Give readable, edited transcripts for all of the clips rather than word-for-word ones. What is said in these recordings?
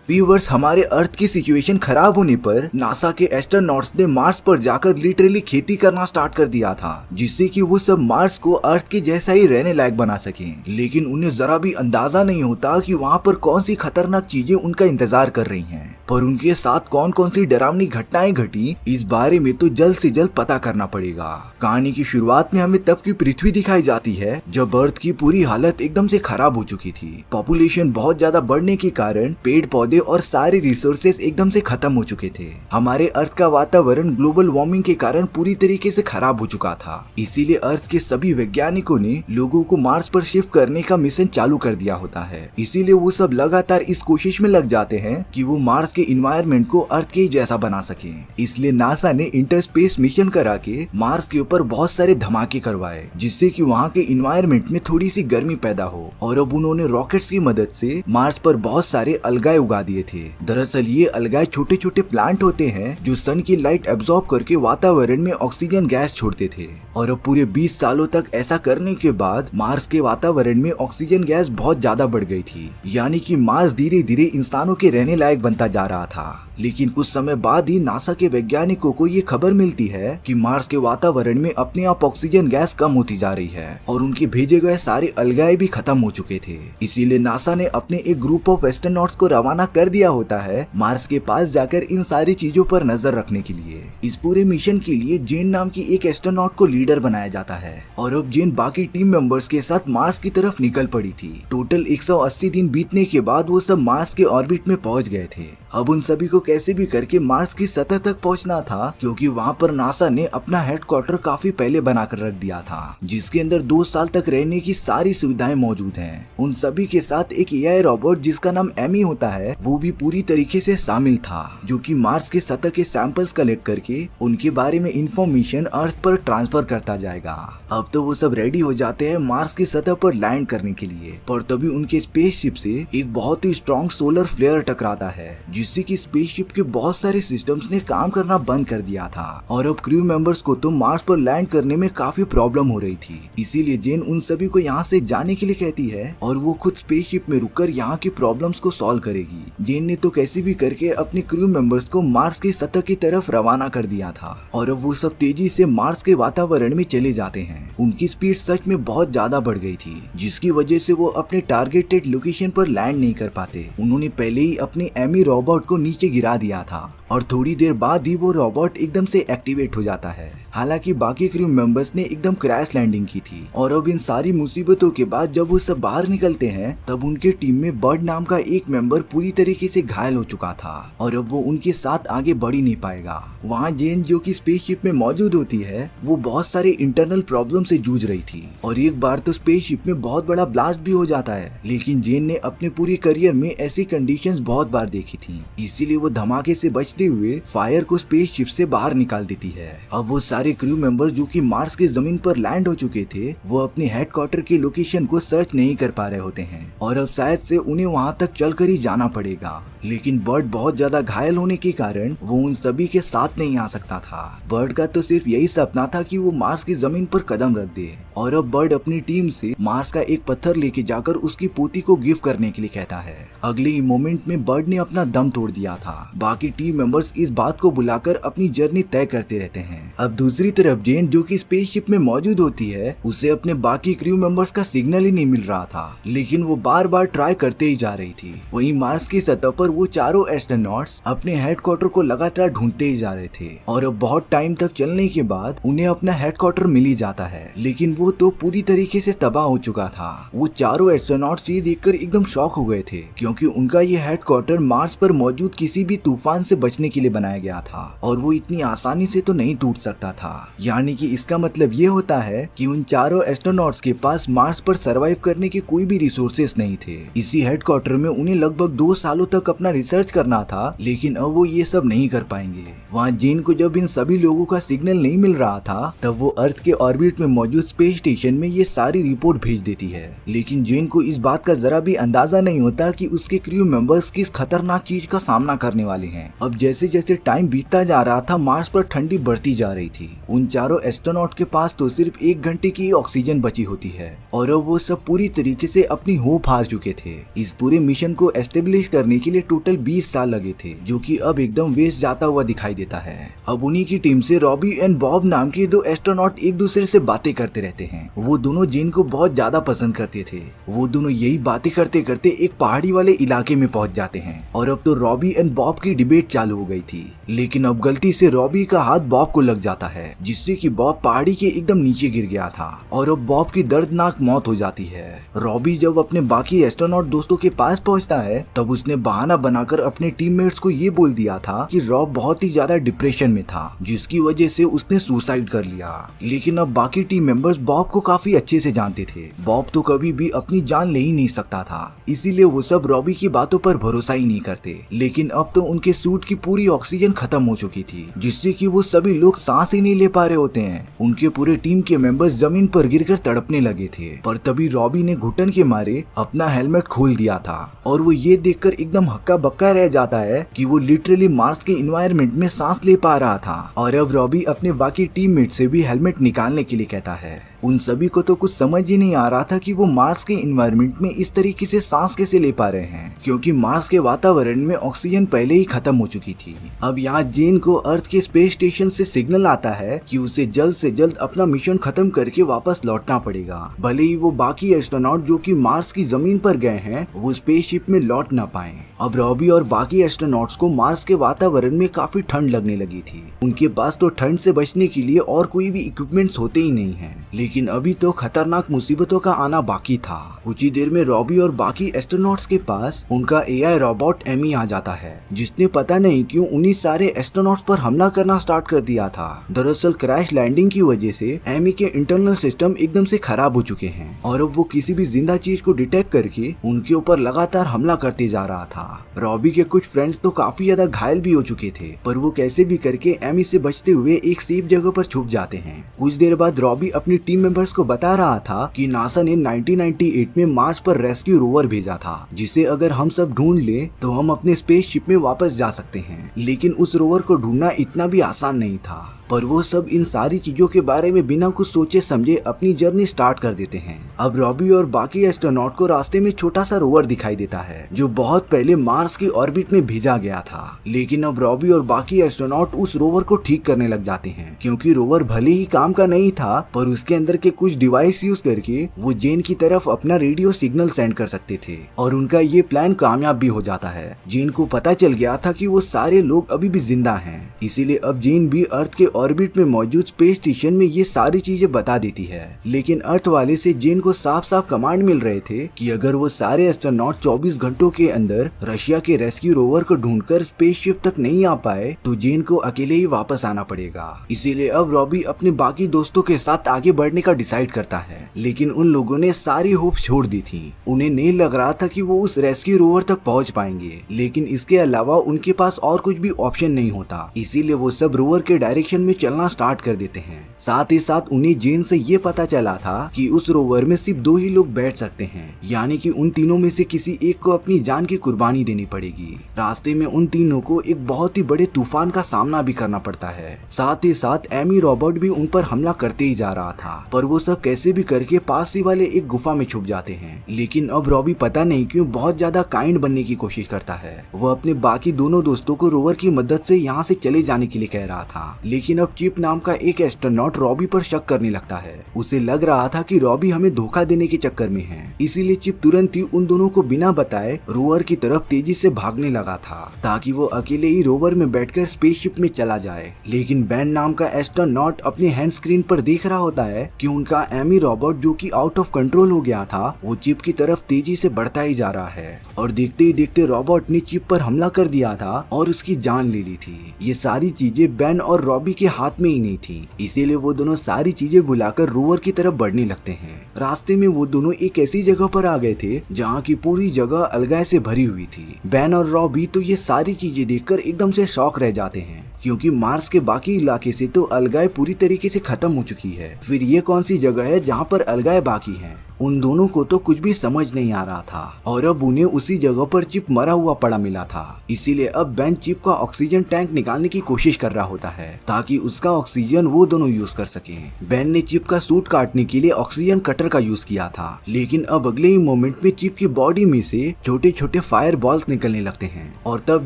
Viewers, हमारे अर्थ की situation खराब होने पर नासा के एस्ट्रोनॉट्स ने मार्स पर जाकर लिटरली खेती करना स्टार्ट कर दिया था, जिससे कि वो सब मार्स को अर्थ के जैसा ही रहने लायक बना सकें। लेकिन उन्हें जरा भी अंदाजा नहीं होता कि वहाँ पर कौन सी खतरनाक चीजें उनका इंतजार कर रही हैं। पर उनके साथ कौन कौन सी डरावनी घटनाएं घटी, इस बारे में तो जल्द से जल्द पता करना पड़ेगा। कहानी की शुरुआत में हमें तब की पृथ्वी दिखाई जाती है जब अर्थ की पूरी हालत एकदम से खराब हो चुकी थी। पॉपुलेशन बहुत ज्यादा बढ़ने के कारण पेड़ पौधे और सारे रिसोर्सेज एकदम से खत्म हो चुके थे। हमारे अर्थ का वातावरण ग्लोबल वार्मिंग के कारण पूरी तरीके से खराब हो चुका था। इसीलिए अर्थ के सभी वैज्ञानिकों ने लोगों को मार्स पर शिफ्ट करने का मिशन चालू कर दिया होता है। इसीलिए वो सब लगातार इस कोशिश में लग जाते हैं कि वो मार्स के इन्वायरमेंट को अर्थ के जैसा बना सके। इसलिए नासा ने इंटरस्पेस मिशन करा के मार्स के ऊपर बहुत सारे धमाके करवाए, जिससे कि वहाँ के इन्वायरमेंट में थोड़ी सी गर्मी पैदा हो। और अब उन्होंने रॉकेट्स की मदद से मार्स पर बहुत सारे अलगाए उगा दिए थे। दरअसल ये अलगाए छोटे छोटे प्लांट होते हैं जो सन की लाइट एब्जॉर्ब करके वातावरण में ऑक्सीजन गैस छोड़ते थे। और अब पूरे 20 सालों तक ऐसा करने के बाद मार्स के वातावरण में ऑक्सीजन गैस बहुत ज्यादा बढ़ गई थी, यानी कि मार्स धीरे धीरे इंसानों के रहने लायक बनता जा रहा था। लेकिन कुछ समय बाद ही नासा के वैज्ञानिकों को ये खबर मिलती है कि मार्स के वातावरण में अपने आप ऑक्सीजन गैस कम होती जा रही है और उनके भेजे गए सारे अलगाए भी खत्म हो चुके थे। इसीलिए नासा ने अपने एक ग्रुप ऑफ एस्ट्रोनॉट्स को रवाना कर दिया होता है मार्स के पास जाकर इन सारी चीजों पर नजर रखने के लिए। इस पूरे मिशन के लिए जेन नाम की एक एस्ट्रोनॉट को लीडर बनाया जाता है और अब जेन बाकी टीम मेंबर्स के साथ मार्स की तरफ निकल पड़ी थी। टोटल 180 दिन बीतने के बाद वो सब मार्स के ऑर्बिट में पहुंच गए थे। अब उन सभी को कैसे भी करके मार्स की सतह तक पहुंचना था, क्योंकि वहां पर नासा ने अपना हेडक्वार्टर काफी पहले बनाकर रख दिया था, जिसके अंदर 2 साल तक रहने की सारी सुविधाएं मौजूद हैं। उन सभी के साथ एक एआई रोबोट जिसका नाम एमी होता है, वो भी पूरी तरीके से शामिल था, जो कि मार्स के सतह के सैंपल्स कलेक्ट करके उनके बारे में इंफॉर्मेशन अर्थ पर ट्रांसफर करता जाएगा। अब तो वो सब रेडी हो जाते हैं मार्स की सतह पर लैंड करने के लिए, पर तभी उनके स्पेसशिप से एक बहुत ही स्ट्रॉन्ग सोलर फ्लेयर टकराता है, जिससे कि स्पेसशिप के बहुत सारे सिस्टम्स ने काम करना बंद कर दिया था। और अब क्रू मेंबर्स को तो मार्स पर लैंड करने में काफी प्रॉब्लम हो रही थी। इसीलिए जेन उन सभी को यहाँ से जाने के लिए कहती है और वो खुद स्पेसशिप में रुककर यहाँ की प्रॉब्लम्स को सॉल्व करेगी। जेन ने तो कैसे भी करके अपने क्रू मेंबर्स को मार्स की सतह की तरफ रवाना कर दिया था और अब वो सब तेजी से मार्स के वातावरण में चले जाते हैं। उनकी स्पीड सच में बहुत ज्यादा बढ़ गई थी, जिसकी वजह से वो अपने टारगेटेड लोकेशन पर लैंड नहीं कर पाते। उन्होंने पहले ही अपने एमी रोबोट को नीचे गिरा दिया था और थोड़ी देर बाद ही वो रोबोट एकदम से एक्टिवेट हो जाता है। हालांकि बाकी क्रू मेंबर्स ने एकदम क्रैश लैंडिंग की थी और अब इन सारी मुसीबतों के बाद जब वो सब बाहर निकलते हैं, तब उनके टीम में बर्ड नाम का एक मेंबर पूरी तरीके से घायल हो चुका था और अब वो उनके साथ आगे बढ़ ही नहीं पाएगा। वहाँ जेन जो कि स्पेसशिप में मौजूद होती है, वो बहुत सारे इंटरनल प्रॉब्लम से जूझ रही थी और एक बार तो स्पेसशिप में बहुत बड़ा ब्लास्ट भी हो जाता है। लेकिन जेन ने अपने पूरे करियर में ऐसी कंडीशंस बहुत बार देखी थी, इसीलिए वो धमाके से बचते हुए फायर को स्पेसशिप से बाहर निकाल देती है। अब वो सारे क्रू मेंबर्स जो कि मार्स की जमीन पर लैंड हो चुके थे, वो अपने हेडक्वार्टर के लोकेशन को सर्च नहीं कर पा रहे होते हैं और अब शायद से उन्हें वहां तक चलकर ही जाना पड़ेगा। लेकिन बर्ड बहुत ज्यादा घायल होने के कारण वो उन सभी के साथ नहीं आ सकता था। बर्ड का तो सिर्फ यही सपना था कि वो मार्स की जमीन पर कदम रख दे और अब बर्ड अपनी टीम से मार्स का एक पत्थर लेके जाकर उसकी पोती को गिफ्ट करने के लिए कहता है। अगले ही मोमेंट में बर्ड ने अपना दम तोड़ दिया था। बाकी टीम मेंबर्स इस बात को बुलाकर अपनी जर्नी तय करते रहते हैं। अब दूसरी तरफ जेन जो कि स्पेसशिप में मौजूद होती है, उसे अपने बाकी क्रू मेंबर्स का सिग्नल ही नहीं मिल रहा था, लेकिन वो बार बार ट्राई करते ही जा रही थी। वहीं मार्स की सतह पर वो चारों एस्ट्रोनॉट्स अपने हेडक्वार्टर को लगातार ढूंढते ही जा रहे थे और अब बहुत टाइम तक चलने के बाद उन्हें अपना हेडक्वार्टर मिल ही जाता है, लेकिन वो तो पूरी तरीके से तबाह हो चुका था। वो चारों एस्ट्रोनॉट्स ये देखकर एकदम शॉक हो गए थे, क्योंकि उनका ये हेडक्वार्टर मार्स पर मौजूद किसी भी तूफान से बचने के लिए बनाया गया था और वो इतनी आसानी से तो नहीं टूट सकता था। यानी कि इसका मतलब ये होता है कि उन चारों एस्ट्रोनॉट्स के पास मार्स पर सरवाइव करने के कोई भी रिसोर्सेस नहीं थे। इसी हेडक्वार्टर में उन्हें लगभग 2 सालों तक अपना रिसर्च करना था, लेकिन अब वो ये सब नहीं कर पाएंगे। वहाँ जेन को जब इन सभी लोगों का सिग्नल नहीं मिल रहा था तब वो अर्थ के ऑर्बिट में मौजूद स्पेस स्टेशन में ये सारी रिपोर्ट भेज देती है। लेकिन जेन को इस बात का जरा भी अंदाजा नहीं होता कि उसके क्रू मेंबर्स किस खतरनाक चीज का सामना करने वाले हैं। अब जैसे जैसे टाइम बीतता जा रहा था मार्स पर ठंडी बढ़ती जा रही थी। उन चारों एस्ट्रोनॉट के पास तो सिर्फ 1 घंटे की ऑक्सीजन बची होती है और अब वो सब पूरी तरीके से अपनी होप हार चुके थे। इस पूरे मिशन को एस्टेब्लिश करने के लिए टोटल 20 साल लगे थे, जो कि अब एकदम वेस्ट जाता हुआ दिखाई देता है। अब उन्हीं की टीम से रॉबी एंड बॉब नाम के 2 एस्ट्रोनॉट एक दूसरे से बातें करते रहते हैं। वो दोनों जेन को बहुत ज्यादा पसंद करते थे। वो दोनों यही बातें करते करते एक पहाड़ी वाले इलाके में पहुंच जाते हैं और अब तो रॉबी एंड बॉब की डिबेट चालू हो गई थी। लेकिन अब गलती से रॉबी का हाथ बॉब को लग जाता है, जिससे कि बॉब पहाड़ी के एकदम नीचे गिर गया था और अब बॉब की दर्दनाक मौत हो जाती है। रॉबी जब अपने बाकी एस्ट्रोनॉट दोस्तों के पास पहुंचता है तब उसने बहाना बनाकर अपने टीममेट्स को ये बोल दिया था कि रॉब बहुत ही ज्यादा डिप्रेशन में था, जिसकी वजह से उसने सुसाइड कर लिया। लेकिन अब बाकी टीम मेंबर्स बॉब को काफी अच्छे से जानते थे। बॉब तो कभी भी अपनी जान ले ही नहीं सकता था, इसीलिए वो सब रॉबी की बातों पर भरोसा ही नहीं करते। लेकिन अब तो उनके सूट की पूरी ऑक्सीजन खत्म हो चुकी थी, जिससे कि वो सभी लोग सांस ही नहीं ले पा रहे होते हैं। उनके पूरे टीम के मेंबर्स जमीन पर गिरकर तड़पने लगे थे, पर तभी रॉबी ने घुटन के मारे अपना हेलमेट खोल दिया था और वो ये देखकर एकदम हक्का बक्का रह जाता है कि वो लिटरली मार्स के एनवायरनमेंट में सांस ले पा रहा था। और अब रॉबी अपने बाकी टीममेट से भी हेलमेट निकालने के लिए कहता है। उन सभी को तो कुछ समझ ही नहीं आ रहा था कि वो मार्स के एनवायरनमेंट में इस तरीके से सांस कैसे ले पा रहे हैं, क्योंकि मार्स के वातावरण में ऑक्सीजन पहले ही खत्म हो चुकी थी। अब यहाँ जेन को अर्थ के स्पेस स्टेशन से सिग्नल आता है कि उसे जल्द से जल्द अपना मिशन खत्म करके वापस लौटना पड़ेगा, भले ही वो बाकी एस्ट्रोनॉट जो कि मार्स की जमीन पर गए हैं वो स्पेसशिप में लौट ना पाए। अब रॉबी और बाकी एस्ट्रोनॉट्स को मार्स के वातावरण में काफी ठंड लगने लगी थी। उनके पास तो ठंड से बचने के लिए और कोई भी इक्विपमेंट्स होते ही नहीं है, लेकिन अभी तो खतरनाक मुसीबतों का आना बाकी था। कुछ ही देर में रॉबी और बाकी एस्ट्रोनॉट्स के पास उनका एआई रोबोट एमी आ जाता है, जिसने पता नहीं क्यों उन्हीं सारे एस्ट्रोनॉट्स पर हमला करना स्टार्ट कर दिया था। दरअसल क्रैश लैंडिंग की वजह से एमी के इंटरनल सिस्टम एकदम से खराब हो चुके हैं और अब वो किसी भी जिंदा चीज को डिटेक्ट करके उनके ऊपर लगातार हमला करते जा रहा था। रॉबी के कुछ फ्रेंड्स तो काफी ज्यादा घायल भी हो चुके थे, पर वो कैसे भी करके एमी से बचते हुए एक सेफ जगह पर छुप जाते हैं। कुछ देर बाद रॉबी अपनी टीम मेंबर्स को बता रहा था कि नासा ने 1998 में मार्स पर रेस्क्यू रोवर भेजा था, जिसे अगर हम सब ढूंढ ले तो हम अपने स्पेसशिप में वापस जा सकते हैं। लेकिन उस रोवर को ढूंढना इतना भी आसान नहीं था, पर वो सब इन सारी चीजों के बारे में बिना कुछ सोचे समझे अपनी जर्नी स्टार्ट कर देते हैं। अब रॉबी और बाकी एस्ट्रोनॉट को रास्ते में छोटा सा रोवर दिखाई देता है, जो बहुत पहले मार्स की ऑर्बिट में भेजा गया था। लेकिन अब रॉबी और बाकी एस्ट्रोनॉट उस रोवर को ठीक करने लग जाते हैं, क्योंकि रोवर भले ही काम का नहीं था, पर उसके अंदर के कुछ डिवाइस यूज करके वो जेन की तरफ अपना रेडियो सिग्नल सेंड कर सकते थे और उनका ये प्लान कामयाब भी हो जाता है। जेन को पता चल गया था कि वो सारे लोग अभी भी जिंदा हैं, इसीलिए अब जेन भी अर्थ के ऑर्बिट में मौजूद स्पेस स्टेशन में ये सारी चीजें बता देती है। लेकिन अर्थ वाले से जेन को साफ साफ कमांड मिल रहे थे कि अगर वो सारे एस्ट्रोनॉट 24 घंटों के अंदर रशिया के रेस्क्यू रोवर को ढूंढकर स्पेसशिप तक नहीं आ पाए तो जेन को अकेले ही वापस आना पड़ेगा। इसीलिए अब रॉबी अपने बाकी दोस्तों के साथ आगे बढ़ने का डिसाइड करता है, लेकिन उन लोगों ने सारी होप छोड़ दी थी। उन्हें नहीं लग रहा था कि वो उस रेस्क्यू रोवर तक पहुंच पाएंगे, लेकिन इसके अलावा उनके पास और कुछ भी ऑप्शन नहीं होता। इसीलिए वो सब रोवर के डायरेक्शन में चलना स्टार्ट कर देते हैं। साथ ही साथ उन्हें जेन से ये पता चला था कि उस रोवर में सिर्फ 2 ही लोग बैठ सकते हैं, यानी कि उन तीनों में से किसी एक को अपनी जान की कुर्बानी देनी पड़ेगी। रास्ते में उन तीनों को एक बहुत ही बड़े तूफान का सामना भी करना पड़ता है। साथ ही साथ एमी रोबोट भी उन पर हमला करते ही जा रहा था, पर वो सब कैसे भी करके पास ही वाले एक गुफा में छुप जाते हैं। लेकिन अब रॉबी पता नहीं क्यों बहुत ज्यादा काइंड बनने की कोशिश करता है। वो अपने बाकी दोनों दोस्तों को रोवर की मदद से यहाँ से चले जाने के लिए कह रहा था, लेकिन अब चिप नाम का एक एस्ट्रोनॉट रॉबी पर शक करने लगता है। उसे लग रहा था कि रॉबी हमें धोखा देने के चक्कर में है, इसीलिए चिप तुरंत ही उन दोनों को बिना बताए रोवर की तरफ तेजी से भागने लगा था, ताकि वो अकेले ही रोवर में बैठकर स्पेसशिप में चला जाए। लेकिन बैन नाम का एस्ट्रोनॉट अपने हैंड स्क्रीन पर देख रहा होता है कि उनका एमी रोबोट जो कि आउट ऑफ कंट्रोल हो गया था, वो चिप की तरफ तेजी से बढ़ता ही जा रहा है और देखते ही देखते रोबोट ने चिप पर हमला कर दिया था और उसकी जान ले ली थी। ये सारी चीजें बैन और रॉबी के हाथ में ही नहीं थी, इसीलिए वो दोनों सारी चीजें भुलाकर रोवर की तरफ बढ़ने लगते हैं। रास्ते में वो दोनों एक ऐसी जगह पर आ गए थे जहाँ की पूरी जगह अलगाए से भरी हुई थी। बैन और रॉबी तो ये सारी चीजें देखकर एकदम से शॉक रह जाते हैं, क्योंकि मार्स के बाकी इलाके से तो अलगाए पूरी तरीके से खत्म हो चुकी है, फिर ये कौन सी जगह है जहाँ पर अलगाए बाकी हैं। उन दोनों को तो कुछ भी समझ नहीं आ रहा था और अब उन्हें उसी जगह पर चिप मरा हुआ पड़ा मिला था। इसीलिए अब बेन चिप का ऑक्सीजन टैंक निकालने की कोशिश कर रहा होता है ताकि उसका ऑक्सीजन वो दोनों यूज कर सकें। बेन ने चिप का सूट काटने के लिए ऑक्सीजन कटर का यूज किया था, लेकिन अब अगले ही मोमेंट में चिप की बॉडी में से छोटे छोटे फायर बॉल्स निकलने लगते हैं और तब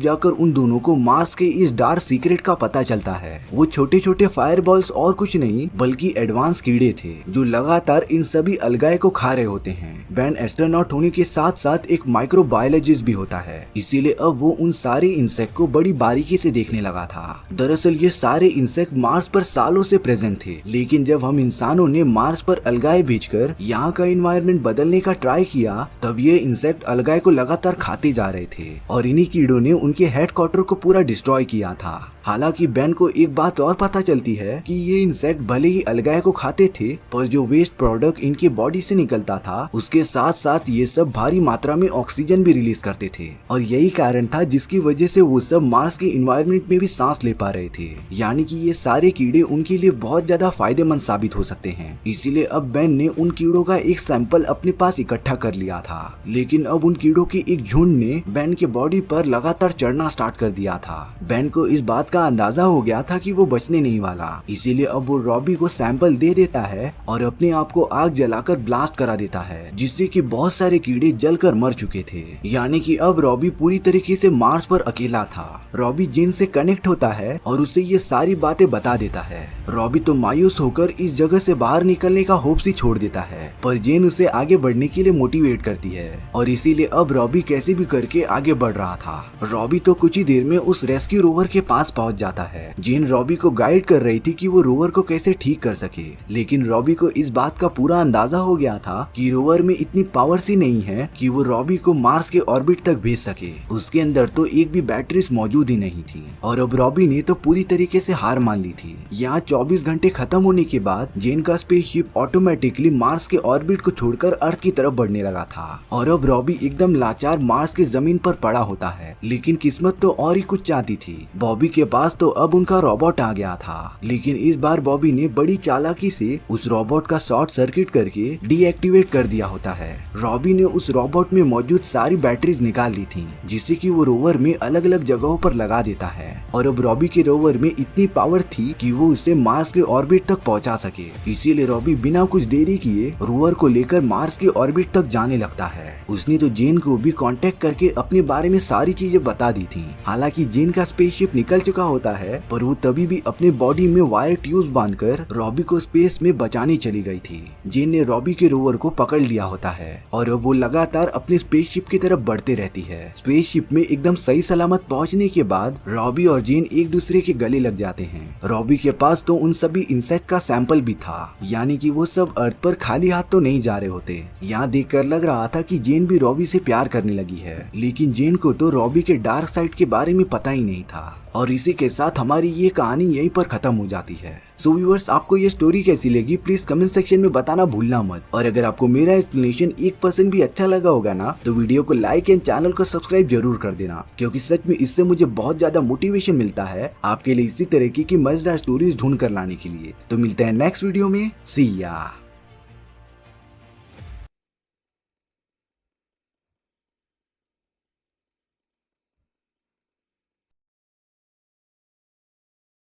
जाकर उन दोनों को मार्स के इस डार्क सीक्रेट का पता चलता है। वो छोटे छोटे फायर बॉल्स और कुछ नहीं बल्कि एडवांस कीड़े थे जो लगातार इन सभी अलगाए को खा रहे होते हैं। बेन एस्ट्रोनॉट होने के साथ साथ एक माइक्रोबायोलॉजिस्ट भी होता है, इसीलिए अब वो उन सारे इंसेक्ट को बड़ी बारीकी से देखने लगा था। दरअसल ये सारे इंसेक्ट मार्स पर सालों से प्रेजेंट थे, लेकिन जब हम इंसानों ने मार्स पर अलगाए भेजकर यहाँ का एनवायरनमेंट बदलने का ट्राई किया तब ये इंसेक्ट अलगाए को लगातार खाते जा रहे थे और इन्हीं कीड़ों ने उनके हेडक्वार्टर को पूरा डिस्ट्रॉय किया था। हालांकि बेन को एक बात और पता चलती है कि ये इंसेक्ट भले ही अलगाए को खाते थे, पर जो वेस्ट प्रोडक्ट इनके बॉडी से निकलता था उसके साथ साथ ये सब भारी मात्रा में ऑक्सीजन भी रिलीज करते थे और यही कारण था जिसकी वजह से वो सब मार्स के एनवायरनमेंट में भी सांस ले पा रहे थे। यानी कि ये सारे कीड़े उनके लिए बहुत ज्यादा फायदेमंद साबित हो सकते हैं। इसीलिए अब बेन ने उन कीड़ों का एक सैंपल अपने पास इकट्ठा कर लिया था, लेकिन अब उन कीड़ों के एक झुंड ने बेन के बॉडी पर लगातार चढ़ना स्टार्ट कर दिया था। बेन को इस बात का अंदाजा हो गया था कि वो बचने नहीं वाला, इसीलिए अब वो रॉबी को सैंपल दे देता है और अपने आप को आग जलाकर ब्लास्ट करा देता है, जिससे कि बहुत सारे कीड़े जलकर मर चुके थे। यानी कि अब रॉबी पूरी तरीके से मार्स पर अकेला था। रॉबी जेन से कनेक्ट होता है और उसे ये सारी बातें बता देता है। रॉबी तो मायूस होकर इस जगह से बाहर निकलने का होप्स ही छोड़ देता है, पर जेन उसे आगे बढ़ने के लिए मोटिवेट करती है और इसीलिए अब रॉबी कैसे भी करके आगे बढ़ रहा था। रॉबी तो कुछ ही देर में उस रेस्क्यू रोवर के पास पहुंच जाता है। जेन रॉबी को गाइड कर रही थी कि वो रोवर को कैसे ठीक कर सके, लेकिन रॉबी को इस बात का पूरा अंदाजा हो गया था कि रोवर में इतनी पावर सी नहीं है कि वो रॉबी को मार्स के ऑर्बिट तक भेज सके। उसके अंदर तो एक भी बैटरीज मौजूद ही नहीं थी और अब रॉबी ने तो पूरी तरीके से हार मान ली थी। यहाँ 24 घंटे खत्म होने के बाद जेन का स्पेसशिप ऑटोमेटिकली मार्स के ऑर्बिट को छोड़कर अर्थ की तरफ बढ़ने लगा था और अब रॉबी एकदम लाचार मार्स की जमीन पर पड़ा होता है। लेकिन किस्मत तो और ही कुछ चाहती थी। बॉबी के पास तो अब उनका रोबोट आ गया था, लेकिन इस बार बॉबी ने बड़ी चालाकी से उस रोबोट का शॉर्ट सर्किट करके डीएक्टिवेट कर दिया होता है। रॉबी ने उस रोबोट में मौजूद सारी बैटरीज निकाल ली थी, जिससे कि वो रोवर में अलग अलग जगहों पर लगा देता है और अब रॉबी के रोवर में इतनी पावर थी कि वो उसे मार्स के ऑर्बिट तक पहुंचा सके। इसीलिए रॉबी बिना कुछ देरी किए रोवर को लेकर मार्स के ऑर्बिट तक जाने लगता है। उसने तो जेन को भी कांटेक्ट करके अपने बारे में सारी चीजें बता दी थी। हालांकि जेन का स्पेसशिप निकल चुका होता है, पर वो तभी भी अपने बॉडी में वायर ट्यूब बांधकर रॉबी को स्पेस में बचाने चली गई थी। जेन ने रॉबी के रोवर को पकड़ लिया होता है और अब वो लगातार अपने स्पेसशिप की तरफ बढ़ते रहती है। स्पेसशिप में एकदम सही सलामत पहुंचने के बाद रॉबी और जेन एक दूसरे के गले लग जाते हैं। रॉबी के पास तो उन सभी इंसेक्ट का सैंपल भी था, यानी कि वो सब अर्थ पर खाली हाथ तो नहीं जा रहे होते। यहाँ देखकर लग रहा था कि जेन भी रॉबी से प्यार करने लगी है, लेकिन जेन को तो रॉबी के डार्क साइड के बारे में पता ही नहीं था। और इसी के साथ हमारी ये कहानी यहीं पर खत्म हो जाती है। सो व्यूअर्स, आपको ये स्टोरी कैसी लगी प्लीज कमेंट सेक्शन में बताना भूलना मत। और अगर आपको मेरा एक्सप्लेनेशन 1% भी अच्छा लगा होगा ना, तो वीडियो को लाइक एंड चैनल को सब्सक्राइब जरूर कर देना, क्योंकि सच में इससे मुझे बहुत ज्यादा मोटिवेशन मिलता है आपके लिए इसी तरीके की मजेदार स्टोरीज ढूंढ कर लाने के लिए। तो मिलते हैं नेक्स्ट वीडियो में। सी या।